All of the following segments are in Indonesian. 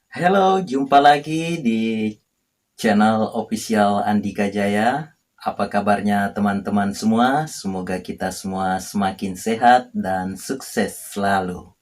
Halo, jumpa lagi di channel official Andika Jaya. Apa kabarnya teman-teman semua? Semoga kita semua semakin sehat dan sukses selalu.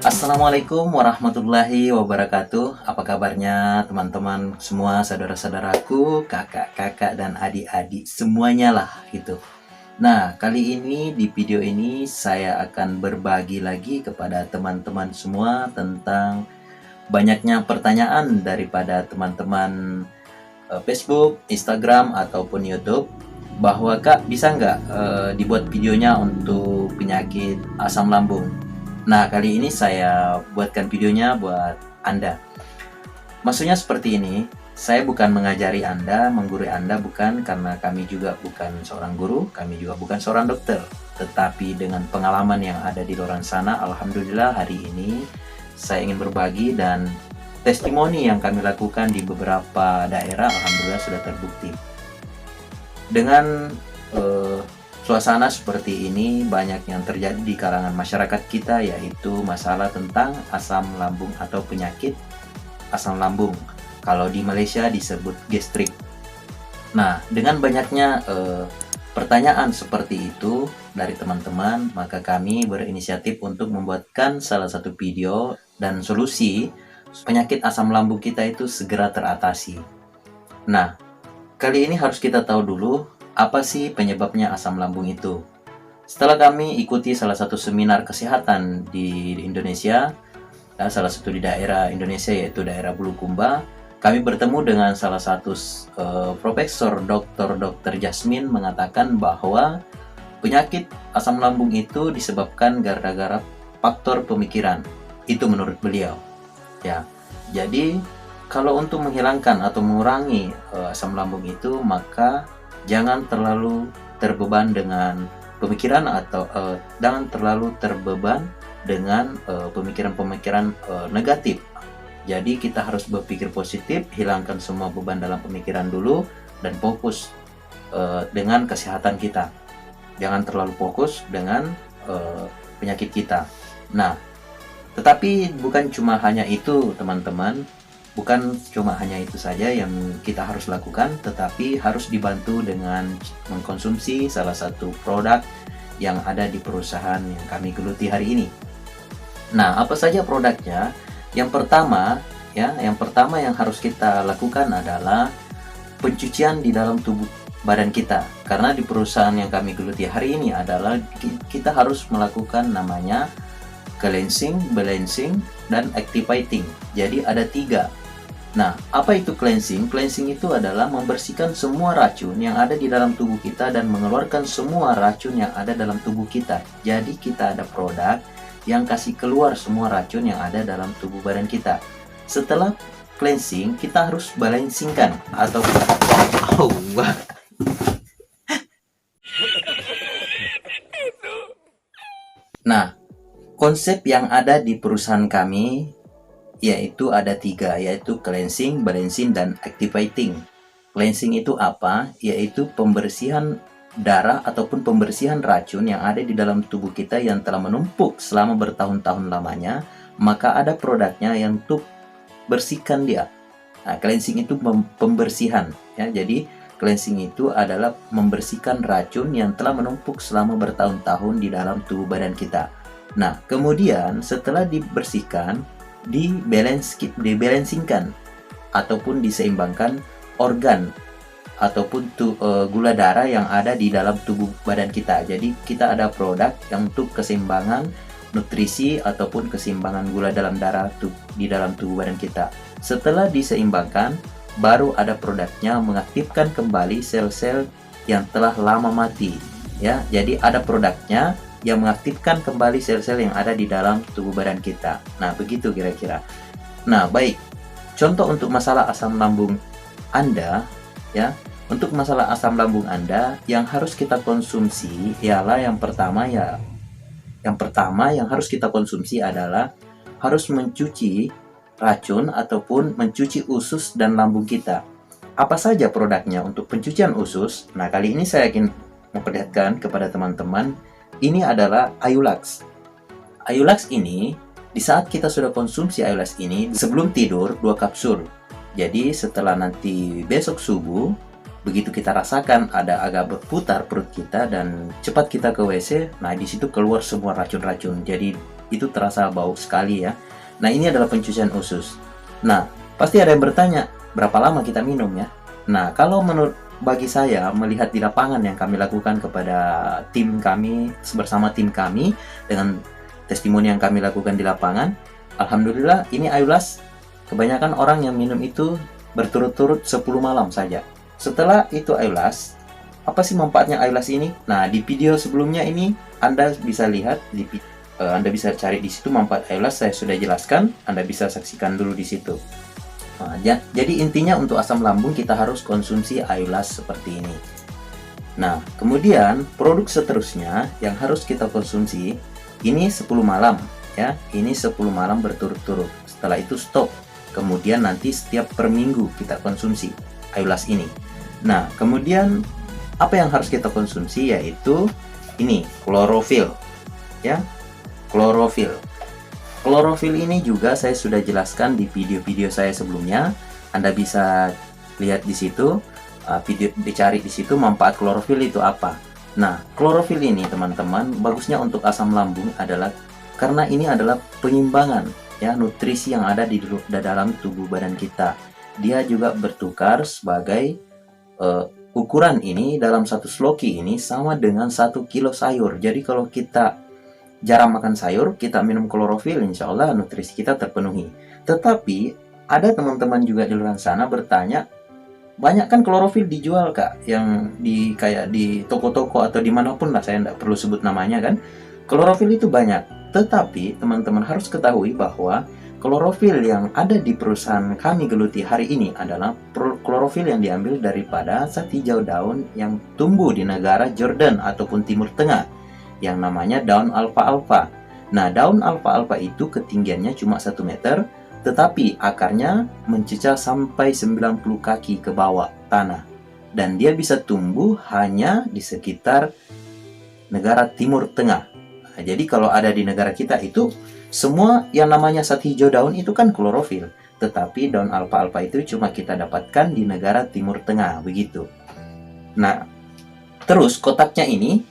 Assalamualaikum warahmatullahi wabarakatuh. Apa kabarnya teman-teman semua, saudara-saudaraku, kakak-kakak dan adik-adik semuanya lah gitu. Nah, kali ini di video ini saya akan berbagi lagi kepada teman-teman semua tentang banyaknya pertanyaan daripada teman-teman Facebook, Instagram, ataupun YouTube bahwa Kak bisa nggak dibuat videonya untuk penyakit asam lambung. Nah, kali ini saya buatkan videonya buat Anda. Maksudnya seperti ini, saya bukan mengajari Anda, menggurui Anda, bukan, karena kami juga bukan seorang guru, kami juga bukan seorang dokter. Tetapi dengan pengalaman yang ada di luar sana, Alhamdulillah hari ini saya ingin berbagi dan testimoni yang kami lakukan di beberapa daerah, Alhamdulillah sudah terbukti. Dengan suasana seperti ini, banyak yang terjadi di kalangan masyarakat kita, yaitu masalah tentang asam lambung atau penyakit asam lambung. Kalau di Malaysia disebut gastrik. Nah, dengan banyaknya pertanyaan seperti itu dari teman-teman, maka kami berinisiatif untuk membuatkan salah satu video dan solusi penyakit asam lambung kita itu segera teratasi. Nah, kali ini harus kita tahu dulu apa sih penyebabnya asam lambung itu. Setelah kami ikuti salah satu seminar kesehatan di Indonesia, salah satu di daerah Indonesia yaitu daerah Bulukumba, kami bertemu dengan salah satu profesor Dr. Jasmine mengatakan bahwa penyakit asam lambung itu disebabkan gara-gara faktor pemikiran. Itu menurut beliau. Ya, jadi kalau untuk menghilangkan atau mengurangi asam lambung itu, maka jangan terlalu terbeban dengan pemikiran atau jangan terlalu terbeban dengan pemikiran-pemikiran negatif. Jadi kita harus berpikir positif, hilangkan semua beban dalam pemikiran dulu, dan fokus dengan kesehatan kita. Jangan terlalu fokus dengan penyakit kita. Nah, tetapi bukan cuma hanya itu teman-teman, bukan cuma hanya itu saja yang kita harus lakukan, tetapi harus dibantu dengan mengkonsumsi salah satu produk yang ada di perusahaan yang kami geluti hari ini. Nah, apa saja produknya? Yang pertama yang harus kita lakukan adalah pencucian di dalam tubuh badan kita. Karena di perusahaan yang kami geluti hari ini adalah kita harus melakukan namanya cleansing, balancing, dan activating. Jadi ada 3. Nah, apa itu cleansing? Cleansing itu adalah membersihkan semua racun yang ada di dalam tubuh kita dan mengeluarkan semua racun yang ada dalam tubuh kita. Jadi kita ada produk yang kasih keluar semua racun yang ada dalam tubuh badan kita. Setelah cleansing, kita harus balancingkan atau Nah, konsep yang ada di perusahaan kami yaitu ada 3, yaitu cleansing, balancing, dan activating. Cleansing itu apa? Yaitu pembersihan darah ataupun pembersihan racun yang ada di dalam tubuh kita yang telah menumpuk selama bertahun-tahun lamanya, maka ada produknya yang untuk bersihkan dia. Nah, cleansing itu pembersihan ya. Jadi cleansing itu adalah membersihkan racun yang telah menumpuk selama bertahun-tahun di dalam tubuh badan kita. Nah, kemudian setelah dibersihkan, dibalancingkan ataupun diseimbangkan organ ataupun gula darah yang ada di dalam tubuh badan kita. Jadi kita ada produk yang untuk keseimbangan nutrisi ataupun keseimbangan gula dalam darah di dalam tubuh badan kita. Setelah diseimbangkan, baru ada produknya mengaktifkan kembali sel-sel yang telah lama mati. Ya, jadi ada produknya yang mengaktifkan kembali sel-sel yang ada di dalam tubuh badan kita. Nah, begitu kira-kira. Nah, baik. Contoh untuk masalah asam lambung Anda, ya. Untuk masalah asam lambung Anda, yang harus kita konsumsi ialah yang pertama yang harus kita konsumsi adalah harus mencuci racun ataupun mencuci usus dan lambung kita. apa saja produknya untuk pencucian usus? Nah, kali ini saya ingin memperlihatkan kepada teman-teman, ini adalah Ayulax. Ayulax ini, di saat kita sudah konsumsi Ayulax ini, sebelum tidur 2 kapsul. Jadi setelah nanti besok subuh, begitu kita rasakan ada agak berputar perut kita dan cepat kita ke WC, nah di situ keluar semua racun-racun. Jadi itu terasa bau sekali ya. Nah, ini adalah pencucian usus. Nah, pasti ada yang bertanya, berapa lama kita minum ya? Nah, kalau bagi saya melihat di lapangan yang kami lakukan kepada tim kami, bersama tim kami dengan testimoni yang kami lakukan di lapangan, alhamdulillah ini Ayulax kebanyakan orang yang minum itu berturut-turut 10 malam saja. Setelah itu Ayulax, apa sih manfaatnya Ayulax ini? Nah, di video sebelumnya ini Anda bisa lihat, Anda bisa cari di situ manfaat Ayulax, saya sudah jelaskan, Anda bisa saksikan dulu di situ. Nah, jadi intinya untuk asam lambung kita harus konsumsi Ayulax seperti ini. Nah, kemudian produk seterusnya yang harus kita konsumsi ini 10 malam ya. Ini 10 malam berturut-turut. Setelah itu stop. Kemudian nanti setiap per minggu kita konsumsi Ayulax ini. Nah, kemudian apa yang harus kita konsumsi yaitu ini klorofil ya. Klorofil. Klorofil ini juga saya sudah jelaskan di video-video saya sebelumnya. Anda bisa lihat di situ, dicari di situ manfaat klorofil itu apa. Nah, klorofil ini teman-teman bagusnya untuk asam lambung adalah karena ini adalah penyimbangan ya nutrisi yang ada di dalam tubuh badan kita. Dia juga bertukar sebagai ukuran ini dalam satu sloki ini sama dengan 1 kilo sayur. Jadi kalau kita jarang makan sayur, kita minum klorofil, insya Allah nutrisi kita terpenuhi. Tetapi ada teman-teman juga di luar sana bertanya, banyak kan klorofil dijual kak, yang kayak di toko-toko atau dimanapun lah, saya tidak perlu sebut namanya kan. Klorofil itu banyak, tetapi teman-teman harus ketahui bahwa klorofil yang ada di perusahaan kami geluti hari ini adalah klorofil yang diambil daripada zat hijau daun yang tumbuh di negara Jordan ataupun Timur Tengah, yang namanya daun alfa-alfa. Nah, daun alfa-alfa itu ketinggiannya cuma 1 meter, tetapi akarnya mencecah sampai 90 kaki ke bawah tanah. Dan dia bisa tumbuh hanya di sekitar negara Timur Tengah. Nah, jadi kalau ada di negara kita itu, semua yang namanya zat hijau daun itu kan klorofil. Tetapi daun alfa-alfa itu cuma kita dapatkan di negara Timur Tengah, begitu. Nah, terus kotaknya ini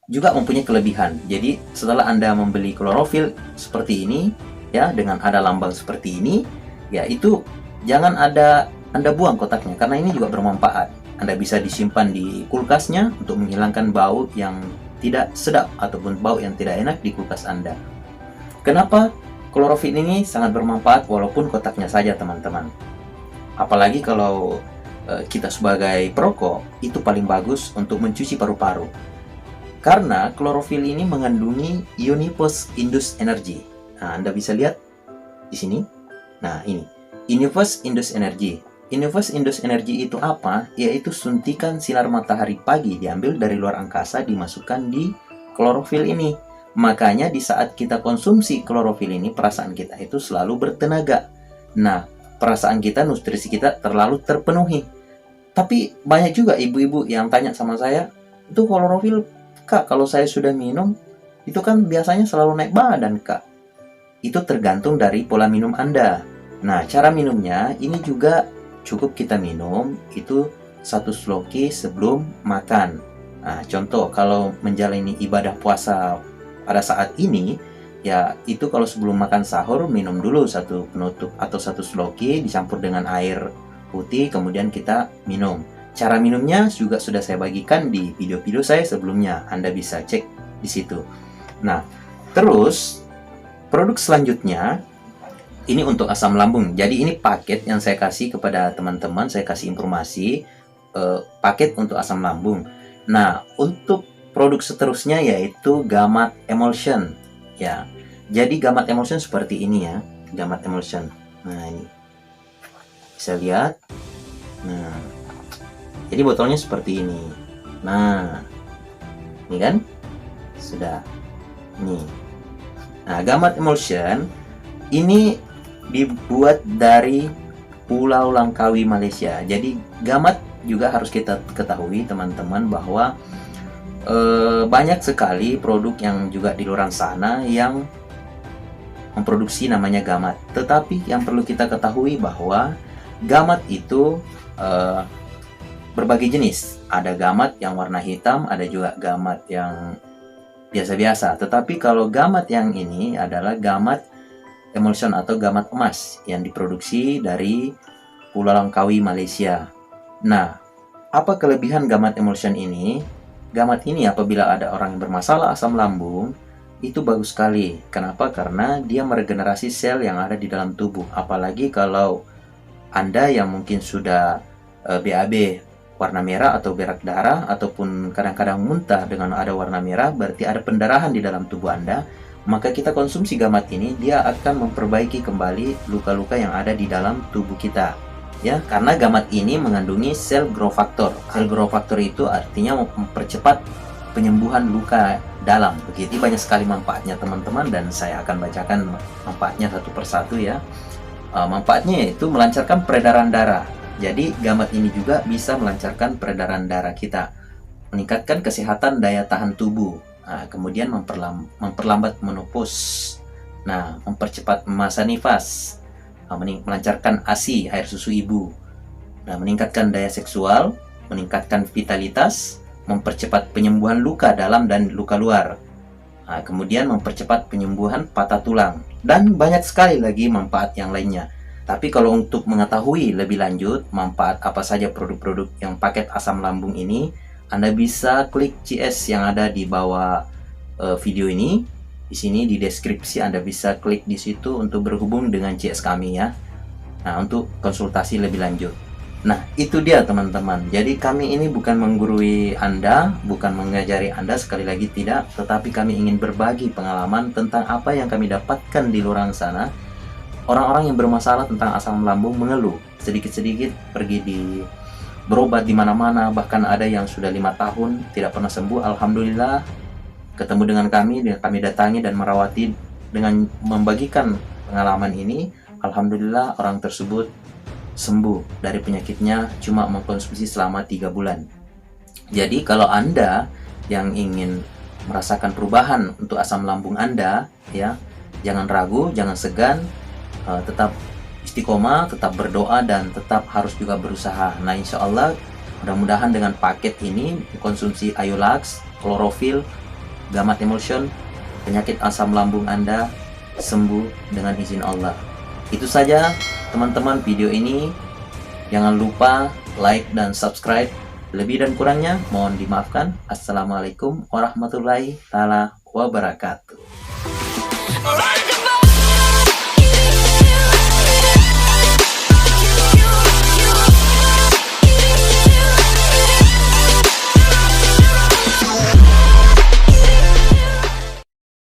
juga mempunyai kelebihan. Jadi setelah Anda membeli klorofil seperti ini ya, dengan ada lambang seperti ini ya, itu jangan Anda buang kotaknya, karena ini juga bermanfaat. Anda bisa disimpan di kulkasnya untuk menghilangkan bau yang tidak sedap ataupun bau yang tidak enak di kulkas Anda. Kenapa klorofil ini sangat bermanfaat walaupun kotaknya saja teman-teman? Apalagi kalau kita sebagai perokok, itu paling bagus untuk mencuci paru-paru. Karena klorofil ini mengandungi Universe Indus Energy. Nah, Anda bisa lihat di sini. Nah, ini Universe Indus Energy. Universe Indus Energy itu apa? Yaitu suntikan sinar matahari pagi diambil dari luar angkasa, dimasukkan di klorofil ini. Makanya di saat kita konsumsi klorofil ini, perasaan kita itu selalu bertenaga. Nah, perasaan kita, nutrisi kita terlalu terpenuhi. Tapi banyak juga ibu-ibu yang tanya sama saya, itu klorofil, Kak, kalau saya sudah minum, itu kan biasanya selalu naik badan, Kak. Itu tergantung dari pola minum Anda. Nah, cara minumnya ini juga cukup kita minum itu 1 sloki sebelum makan. Nah, contoh kalau menjalani ibadah puasa pada saat ini, ya itu kalau sebelum makan sahur minum dulu 1 penutup atau 1 sloki dicampur dengan air putih, kemudian kita minum. Cara minumnya juga sudah saya bagikan di video-video saya sebelumnya, Anda bisa cek di situ. Nah, terus produk selanjutnya ini untuk asam lambung. Jadi ini paket yang saya kasih kepada teman-teman, saya kasih informasi paket untuk asam lambung. Nah, untuk produk seterusnya yaitu Gamat Emulsion ya. Jadi Gamat Emulsion seperti ini ya, Gamat Emulsion. Nah, ini bisa lihat. Nah, jadi botolnya seperti ini. Nah, ini kan sudah nih. Nah, Gamat Emulsion ini dibuat dari Pulau Langkawi, Malaysia. Jadi Gamat juga harus kita ketahui teman-teman bahwa banyak sekali produk yang juga di luar sana yang memproduksi namanya Gamat. Tetapi yang perlu kita ketahui bahwa Gamat itu berbagai jenis. Ada Gamat yang warna hitam, ada juga Gamat yang biasa-biasa. Tetapi kalau Gamat yang ini adalah Gamat Emulsion atau Gamat emas yang diproduksi dari Pulau Langkawi, Malaysia. Nah, apa kelebihan Gamat Emulsion ini? Gamat ini apabila ada orang yang bermasalah asam lambung, itu bagus sekali. Kenapa? Karena dia meregenerasi sel yang ada di dalam tubuh. Apalagi kalau Anda yang mungkin sudah BAB warna merah atau berak darah, ataupun kadang-kadang muntah dengan ada warna merah, berarti ada pendarahan di dalam tubuh Anda. Maka kita konsumsi Gamat ini, dia akan memperbaiki kembali luka-luka yang ada di dalam tubuh kita. Ya, karena Gamat ini mengandungi sel growth factor. Sel growth factor itu artinya mempercepat penyembuhan luka dalam. Begitu banyak sekali manfaatnya teman-teman, dan saya akan bacakan manfaatnya satu persatu ya. Manfaatnya yaitu melancarkan peredaran darah. Jadi Gamat ini juga bisa melancarkan peredaran darah kita, meningkatkan kesehatan daya tahan tubuh. Nah, kemudian memperlambat menopause. Nah, mempercepat masa nifas. Nah, melancarkan ASI, air susu ibu. Nah, meningkatkan daya seksual, meningkatkan vitalitas, mempercepat penyembuhan luka dalam dan luka luar. Nah, kemudian mempercepat penyembuhan patah tulang. Dan banyak sekali lagi manfaat yang lainnya. Tapi kalau untuk mengetahui lebih lanjut manfaat apa saja produk-produk yang paket asam lambung ini, Anda bisa klik CS yang ada di bawah video ini. Di sini di deskripsi Anda bisa klik di situ untuk berhubung dengan CS kami ya. Nah, untuk konsultasi lebih lanjut. Nah, itu dia teman-teman. Jadi kami ini bukan menggurui Anda, bukan mengajari Anda, sekali lagi tidak, tetapi kami ingin berbagi pengalaman tentang apa yang kami dapatkan di luar sana. Orang-orang yang bermasalah tentang asam lambung mengeluh, sedikit-sedikit pergi berobat di mana-mana, bahkan ada yang sudah 5 tahun tidak pernah sembuh. Alhamdulillah ketemu dengan kami datangi dan merawati dengan membagikan pengalaman ini. Alhamdulillah orang tersebut sembuh dari penyakitnya cuma mengkonsumsi selama 3 bulan. Jadi kalau Anda yang ingin merasakan perubahan untuk asam lambung Anda ya, jangan ragu, jangan segan, tetap istiqomah, tetap berdoa, dan tetap harus juga berusaha. Nah, insya Allah mudah-mudahan dengan paket ini, konsumsi Ayolax, klorofil, Gamat Emulsion, penyakit asam lambung Anda sembuh dengan izin Allah. Itu saja teman-teman video ini. Jangan lupa like dan subscribe. Lebih dan kurangnya mohon dimaafkan. Assalamualaikum warahmatullahi wabarakatuh.